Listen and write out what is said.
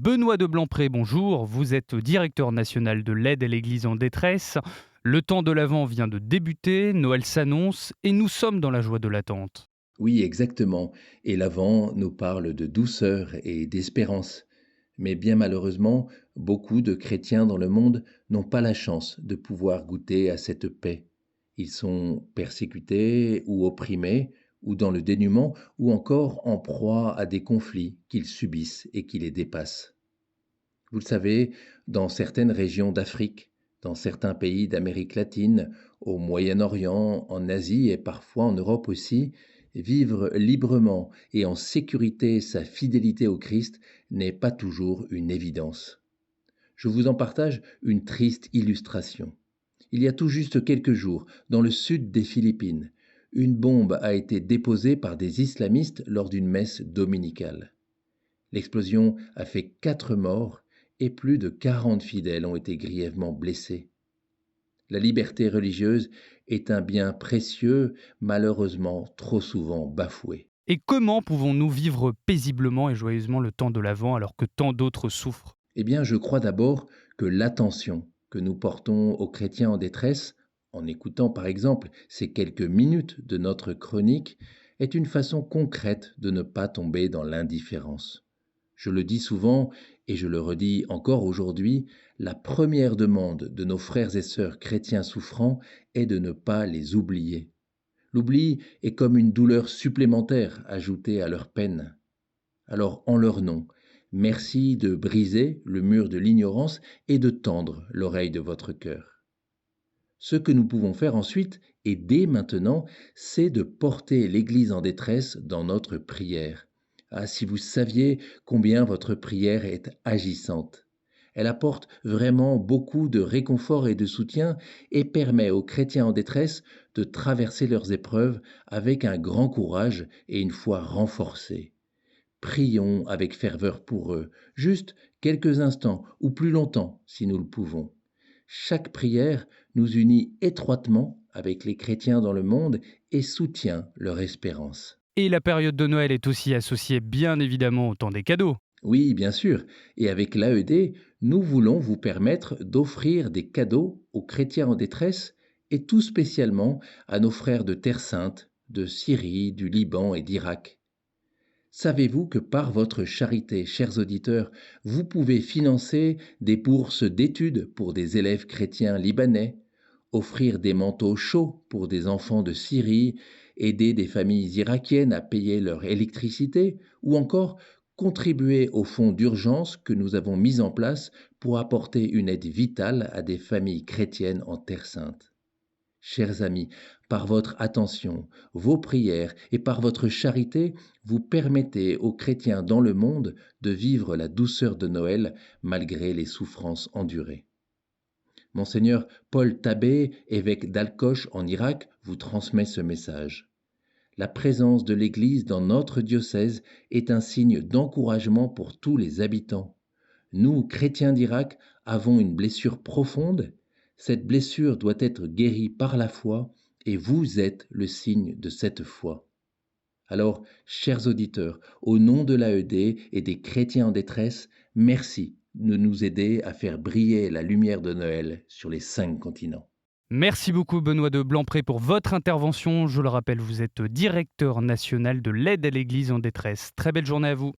Benoît de Blancpré, bonjour. Vous êtes directeur national de l'aide à l'Église en détresse. Le temps de l'Avent vient de débuter, Noël s'annonce et nous sommes dans la joie de l'attente. Oui, exactement. Et l'Avent nous parle de douceur et d'espérance. Mais bien malheureusement, beaucoup de chrétiens dans le monde n'ont pas la chance de pouvoir goûter à cette paix. Ils sont persécutés ou opprimés, ou dans le dénuement, ou encore en proie à des conflits qu'ils subissent et qui les dépassent. Vous le savez, dans certaines régions d'Afrique, dans certains pays d'Amérique latine, au Moyen-Orient, en Asie et parfois en Europe aussi, vivre librement et en sécurité sa fidélité au Christ n'est pas toujours une évidence. Je vous en partage une triste illustration. Il y a tout juste quelques jours, dans le sud des Philippines, une bombe a été déposée par des islamistes lors d'une messe dominicale. L'explosion a fait 4 morts et plus de 40 fidèles ont été grièvement blessés. La liberté religieuse est un bien précieux, malheureusement trop souvent bafoué. Et comment pouvons-nous vivre paisiblement et joyeusement le temps de l'Avent alors que tant d'autres souffrent? Eh bien, je crois d'abord que l'attention que nous portons aux chrétiens en détresse, en écoutant par exemple ces quelques minutes de notre chronique, est une façon concrète de ne pas tomber dans l'indifférence. Je le dis souvent et je le redis encore aujourd'hui, la première demande de nos frères et sœurs chrétiens souffrants est de ne pas les oublier. L'oubli est comme une douleur supplémentaire ajoutée à leur peine. Alors, en leur nom, merci de briser le mur de l'ignorance et de tendre l'oreille de votre cœur. Ce que nous pouvons faire ensuite, et dès maintenant, c'est de porter l'Église en détresse dans notre prière. Ah, si vous saviez combien votre prière est agissante. Elle apporte vraiment beaucoup de réconfort et de soutien et permet aux chrétiens en détresse de traverser leurs épreuves avec un grand courage et une foi renforcée. Prions avec ferveur pour eux, juste quelques instants ou plus longtemps si nous le pouvons. Chaque prière nous unit étroitement avec les chrétiens dans le monde et soutient leur espérance. Et la période de Noël est aussi associée bien évidemment au temps des cadeaux. Oui, bien sûr, et avec l'AED, nous voulons vous permettre d'offrir des cadeaux aux chrétiens en détresse et tout spécialement à nos frères de Terre Sainte, de Syrie, du Liban et d'Irak. Savez-vous que par votre charité, chers auditeurs, vous pouvez financer des bourses d'études pour des élèves chrétiens libanais, offrir des manteaux chauds pour des enfants de Syrie, aider des familles irakiennes à payer leur électricité, ou encore contribuer au fonds d'urgence que nous avons mis en place pour apporter une aide vitale à des familles chrétiennes en Terre Sainte. Chers amis, par votre attention, vos prières et par votre charité, vous permettez aux chrétiens dans le monde de vivre la douceur de Noël malgré les souffrances endurées. Monseigneur Paul Tabé, évêque d'Al-Qosh en Irak, vous transmet ce message. La présence de l'Église dans notre diocèse est un signe d'encouragement pour tous les habitants. Nous, chrétiens d'Irak, avons une blessure profonde. Cette blessure doit être guérie par la foi et vous êtes le signe de cette foi. Alors, chers auditeurs, au nom de l'AED et des chrétiens en détresse, merci de nous aider à faire briller la lumière de Noël sur les 5 continents. Merci beaucoup Benoît de Blancpré pour votre intervention. Je le rappelle, vous êtes directeur national de l'aide à l'Église en détresse. Très belle journée à vous.